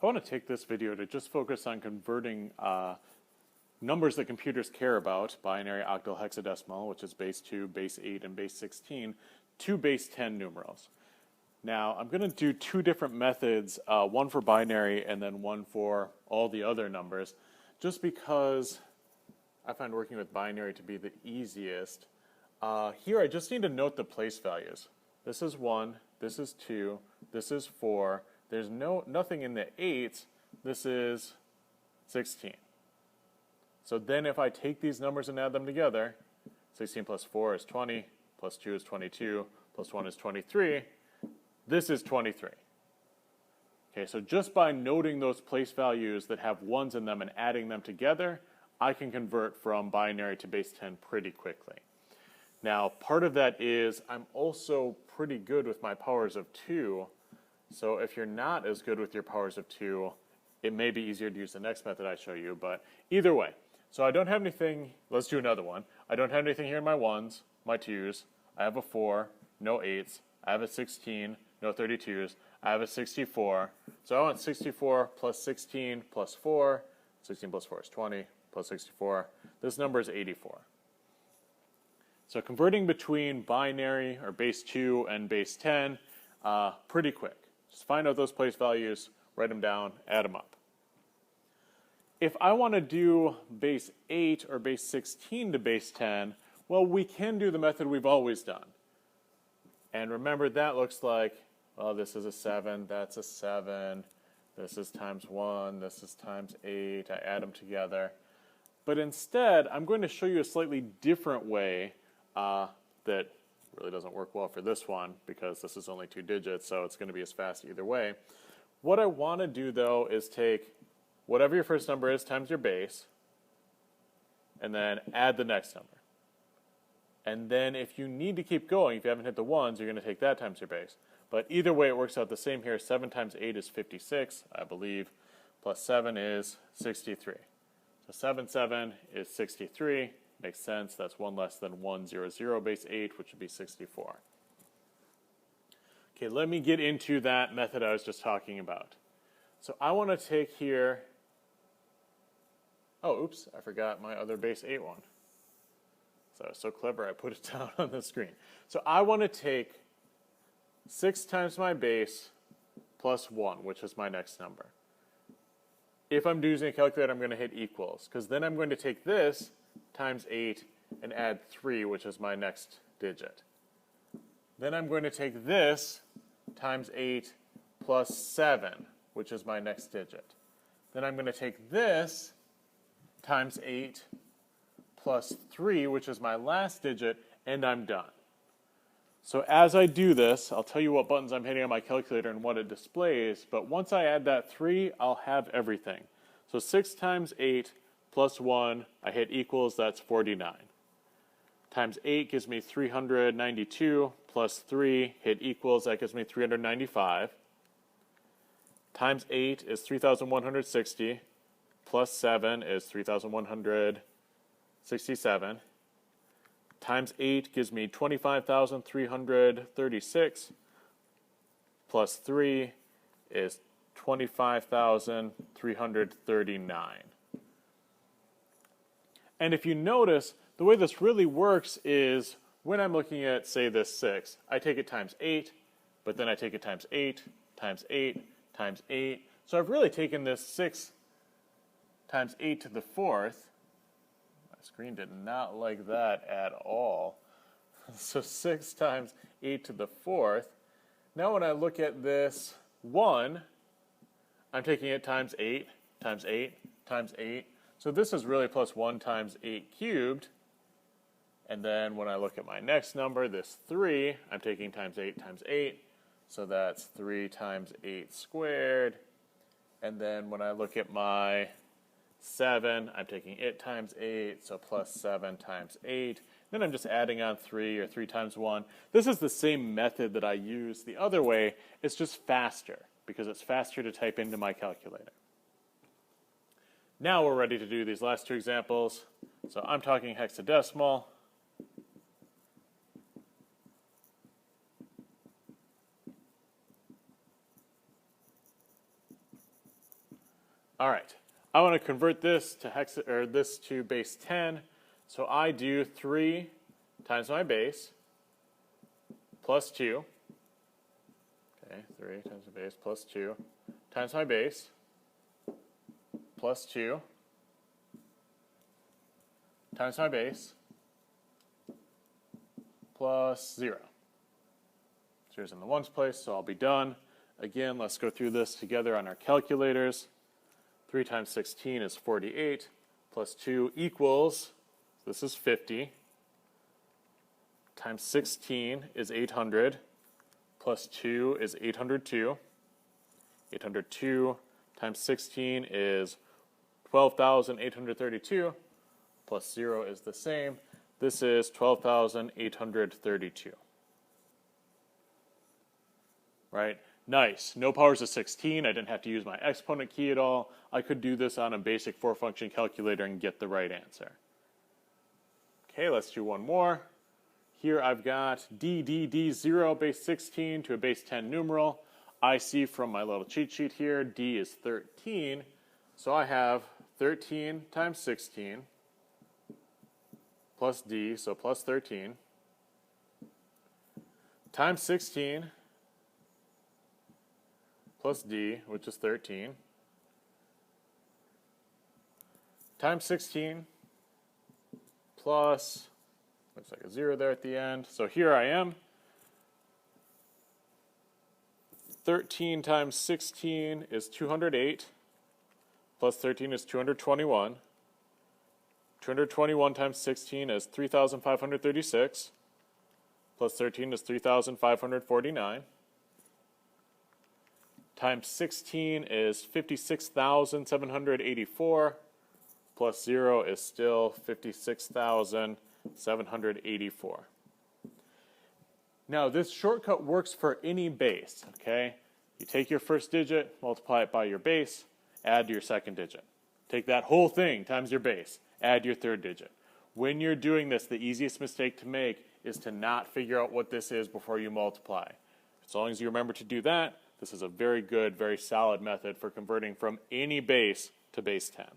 I want to take this video to just focus on converting numbers that computers care about, binary, octal, hexadecimal, which is base 2, base 8, and base 16, to base 10 numerals. Now, I'm going to do two different methods, one for binary and then one for all the other numbers, just because I find working with binary to be the easiest. Here, I just need to note the place values. This is 1, this is 2, this is 4. There's nothing in the 8s. This is 16. So then if I take these numbers and add them together, 16 plus 4 is 20, plus 2 is 22, plus 1 is 23. This is 23. Okay, so just by noting those place values that have 1s in them and adding them together, I can convert from binary to base 10 pretty quickly. Now, part of that is I'm also pretty good with my powers of 2. So if you're not as good with your powers of 2, it may be easier to use the next method I show you, but either way. So I don't have anything, let's do another one. I don't have anything here in my 1s, my 2s. I have a 4, no 8s. I have a 16, no 32s. I have a 64. So I want 64 plus 16 plus 4. 16 plus 4 is 20, plus 64. This number is 84. So converting between binary or base 2 and base 10, pretty quick. Just find out those place values, write them down, add them up. If I want to do base 8 or base 16 to base 10, well, we can do the method we've always done. And remember, that looks like, well, this is a 7, that's a 7, this is times 1, this is times 8, I add them together. But instead, I'm going to show you a slightly different way that really doesn't work well for this one because this is only 2 digits, so it's going to be as fast either way. What I want to do, though, is take whatever your first number is times your base, and then add the next number. And then if you need to keep going, if you haven't hit the 1s, you're going to take that times your base. But either way, it works out the same here. 7 times 8 is 56, I believe, plus 7 is 63. So 7, 7 is 63. Makes sense. That's 1 less than 100 base 8, which would be 64. Okay, let me get into that method I was just talking about. So I want to take here, oh, oops, I forgot my other base 8 one. So I was so clever, I put it down on the screen. So I want to take 6 times my base plus 1, which is my next number. If I'm using a calculator, I'm going to hit equals, because then I'm going to take this times 8 and add 3, which is my next digit. Then I'm going to take this times 8 plus 7, which is my next digit. Then I'm going to take this times 8 plus 3, which is my last digit, and I'm done. So as I do this, I'll tell you what buttons I'm hitting on my calculator and what it displays, but once I add that 3, I'll have everything. So 6 times 8 plus 1, I hit equals, that's 49. Times 8 gives me 392, plus 3, hit equals, that gives me 395. Times 8 is 3,160, plus 7 is 3,167. Times 8 gives me 25,336, plus 3 is 25,339. And if you notice, the way this really works is when I'm looking at, say, this 6, I take it times 8, but then I take it times 8, times 8, times 8. So I've really taken this 6 times 8 to the 4th. My screen did not like that at all. So 6 times 8 to the 4th. Now when I look at this 1, I'm taking it times 8, times 8, times 8. So this is really plus 1 times 8 cubed. And then when I look at my next number, this 3, I'm taking times 8 times 8. So that's 3 times 8 squared. And then when I look at my 7, I'm taking it times 8, so plus 7 times 8. Then I'm just adding on 3, or 3 times 1. This is the same method that I use the other way. It's just faster, because it's faster to type into my calculator. Now we're ready to do these last two examples. So I'm talking hexadecimal. All right, I want to convert this to base 10. So I do 3 times my base plus 2. Okay, 3 times my base plus 2 times my base plus 2 times my base plus 0. Zero's in the ones place, so I'll be done. Again, let's go through this together on our calculators. 3 times 16 is 48, plus 2 equals, this is 50, times 16 is 800, plus 2 is 802. 802 times 16 is 12,832, plus 0 is the same. This is 12,832. Right? Nice. No powers of 16. I didn't have to use my exponent key at all. I could do this on a basic 4-function calculator and get the right answer. Okay, let's do one more. Here I've got d0 base 16 to a base 10 numeral. I see from my little cheat sheet here, d is 13. So I have 13 times 16 plus d, so plus 13, times 16 plus d, which is 13, times 16 plus, looks like a 0 there at the end. So here I am. 13 times 16 is 208, plus 13 is 221. 221 times 16 is 3,536, plus 13 is 3,549. Times 16 is 56,784, plus 0 is still 56,784. Now this shortcut works for any base, okay? You take your first digit, multiply it by your base, add your second digit. Take that whole thing times your base, add your third digit. When you're doing this, the easiest mistake to make is to not figure out what this is before you multiply. As long as you remember to do that, this is a very good, very solid method for converting from any base to base 10.